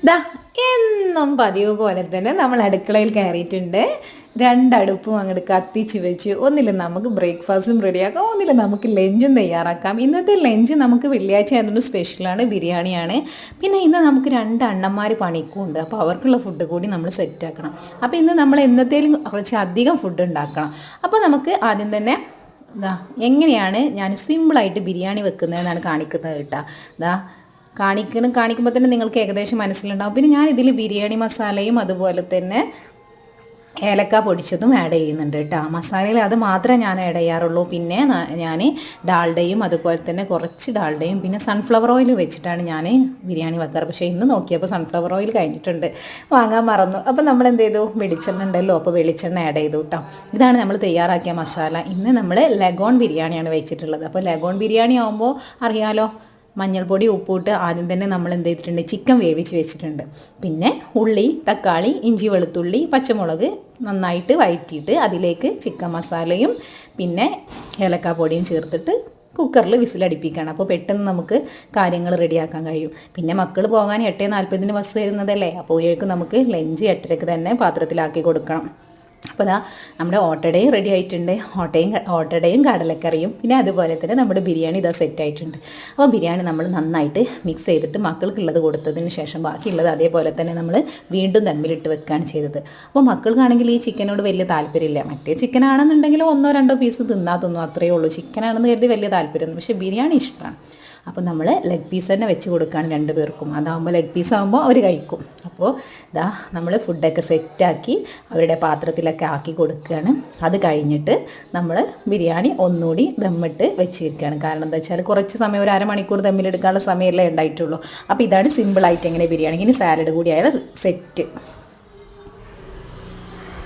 ദാ എന്നും പതിവ് പോലെ തന്നെ നമ്മൾ അടുക്കളയിൽ കയറിയിട്ടുണ്ട്. രണ്ടടുപ്പും അങ്ങോട്ട് കത്തിച്ച് വെച്ച് ഒന്നിൽ നമുക്ക് ബ്രേക്ക്ഫാസ്റ്റും റെഡിയാക്കാം, ഒന്നിൽ നമുക്ക് ലഞ്ചും തയ്യാറാക്കാം. ഇന്നത്തെ ലഞ്ച് നമുക്ക് വെള്ളിയാഴ്ച ആയതുകൊണ്ട് സ്പെഷ്യലാണ്, ബിരിയാണിയാണ്. പിന്നെ ഇന്ന് നമുക്ക് രണ്ട് അണ്ണന്മാർ പണിക്കുണ്ട്, അപ്പോൾ അവർക്കുള്ള ഫുഡ് കൂടി നമ്മൾ സെറ്റാക്കണം. അപ്പോൾ ഇന്ന് നമ്മൾ എന്നത്തേലും കുറച്ച് അധികം ഫുഡ് ഉണ്ടാക്കണം. അപ്പോൾ നമുക്ക് ആദ്യം തന്നെ എങ്ങനെയാണ് ഞാൻ സിമ്പിളായിട്ട് ബിരിയാണി വെക്കുന്നതെന്നാണ് കാണിക്കുന്നത് കേട്ടോ. കാണിക്കുമ്പോൾ തന്നെ നിങ്ങൾക്ക് ഏകദേശം മനസ്സിലുണ്ടാവും. പിന്നെ ഞാൻ ഇതിൽ ബിരിയാണി മസാലയും അതുപോലെ തന്നെ ഏലക്ക പൊടിച്ചതും ആഡ് ചെയ്യുന്നുണ്ട് കേട്ടോ. മസാലയിൽ അത് മാത്രമേ ഞാൻ ആഡ് ചെയ്യാറുള്ളൂ. പിന്നെ ഞാൻ ഡാൽഡയും അതുപോലെ തന്നെ കുറച്ച് ഡാൽഡയും പിന്നെ സൺഫ്ലവർ ഓയിൽ വെച്ചിട്ടാണ് ഞാൻ ബിരിയാണി വെക്കാറ്. പക്ഷേ ഇന്ന് നോക്കിയപ്പോൾ സൺഫ്ലവർ ഓയിൽ കഴിഞ്ഞിട്ടുണ്ട്, വാങ്ങാൻ മറന്നു. അപ്പോൾ നമ്മൾ എന്ത് ചെയ്തു, വെളിച്ചെണ്ണ ഉണ്ടല്ലോ, അപ്പോൾ വെളിച്ചെണ്ണ ആഡ് ചെയ്തു കേട്ടോ. ഇതാണ് നമ്മൾ തയ്യാറാക്കിയ മസാല. ഇന്ന് നമ്മൾ ലഗോൺ ബിരിയാണിയാണ് വെച്ചിട്ടുള്ളത്. അപ്പോൾ ലഗോൺ ബിരിയാണി ആകുമ്പോൾ അറിയാലോ, മഞ്ഞൾപ്പൊടി ഉപ്പിട്ട് ആദ്യം തന്നെ നമ്മൾ എന്ത് ചെയ്തിട്ടുണ്ട്, ചിക്കൻ വേവിച്ച് വെച്ചിട്ടുണ്ട്. പിന്നെ ഉള്ളി, തക്കാളി, ഇഞ്ചി, വെളുത്തുള്ളി, പച്ചമുളക് നന്നായിട്ട് വഴറ്റിയിട്ട് അതിലേക്ക് ചിക്കൻ മസാലയും പിന്നെ ഏലക്കാപ്പൊടിയും ചേർത്തിട്ട് കുക്കറിൽ വിസിലടിപ്പിക്കുകയാണ്. അപ്പോൾ പെട്ടെന്ന് നമുക്ക് കാര്യങ്ങൾ റെഡിയാക്കാൻ കഴിയും. പിന്നെ മക്കൾ പോകാൻ 8:40 ബസ് വരുന്നതല്ലേ, അപ്പോഴേക്കും നമുക്ക് ലഞ്ച് 8:30 തന്നെ പാത്രത്തിലാക്കി കൊടുക്കണം. അപ്പോൾ നമ്മുടെ ഓട്ടടയും റെഡി ആയിട്ടുണ്ട്. ഓട്ടടയും കടലക്കറിയും പിന്നെ അതുപോലെ തന്നെ നമ്മുടെ ബിരിയാണി സെറ്റ് ആയിട്ടുണ്ട്. അപ്പോൾ ബിരിയാണി നമ്മൾ നന്നായിട്ട് മിക്സ് ചെയ്തിട്ട് മക്കൾക്കുള്ളത് കൊടുത്തതിന് ശേഷം ബാക്കിയുള്ളത് അതേപോലെ തന്നെ നമ്മൾ വീണ്ടും ദമ്മിലിട്ട് വെക്കുകയാണ് ചെയ്തത്. അപ്പോൾ മക്കൾക്കാണെങ്കിൽ ഈ ചിക്കനോട് വലിയ താല്പര്യമില്ല. മറ്റേ ചിക്കനാണെന്നുണ്ടെങ്കിൽ 1-2 പീസ് തിന്നും, അത്രയേ ഉള്ളൂ. ചിക്കനാണെന്ന് കരുതി വലിയ താല്പര്യമൊന്നും, പക്ഷേ ബിരിയാണി ഇഷ്ടമാണ്. അപ്പോൾ നമ്മൾ ലെഗ് പീസ് തന്നെ വെച്ച് കൊടുക്കുകയാണ് 2 പേർക്കും. അതാകുമ്പോൾ ലെഗ് പീസ് ആകുമ്പോൾ അവർ കഴിക്കും. അപ്പോൾ നമ്മൾ ഫുഡൊക്കെ സെറ്റാക്കി അവരുടെ പാത്രത്തിലൊക്കെ ആക്കി കൊടുക്കുകയാണ്. അത് കഴിഞ്ഞിട്ട് നമ്മൾ ബിരിയാണി ഒന്നുകൂടി ദമ്മിട്ട് വെച്ച് വെക്കുകയാണ്. കാരണം എന്താ വെച്ചാൽ കുറച്ച് സമയം, ഒരു അരമണിക്കൂർ ദമ്മിലെടുക്കാനുള്ള സമയമല്ലേ ഉണ്ടായിട്ടുള്ളൂ. അപ്പോൾ ഇതാണ് സിമ്പിളായിട്ട് എങ്ങനെ ബിരിയാണി. ഇനി സാലഡ് കൂടി ആയാൽ സെറ്റ്.